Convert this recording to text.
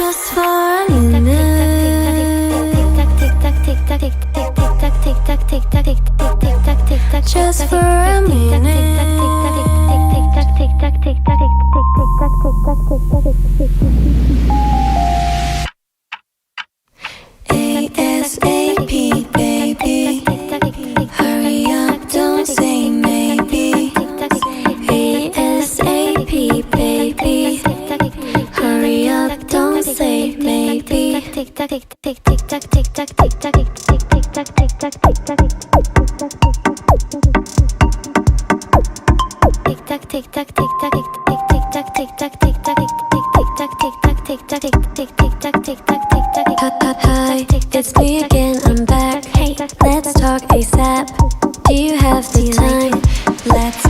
just for a minute, just for a minute. ASAP, baby, hurry up, don't say maybe. ASAP, baby, hurry up, don't say maybe. Tick tock, tick tock, tick tock, tick tock, tick tock, tick tock, tick tock, tick tock, tick tock, tick tock, hi, it's me again, I'm back. Hey, let's talk ASAP. Do you have the time? Let's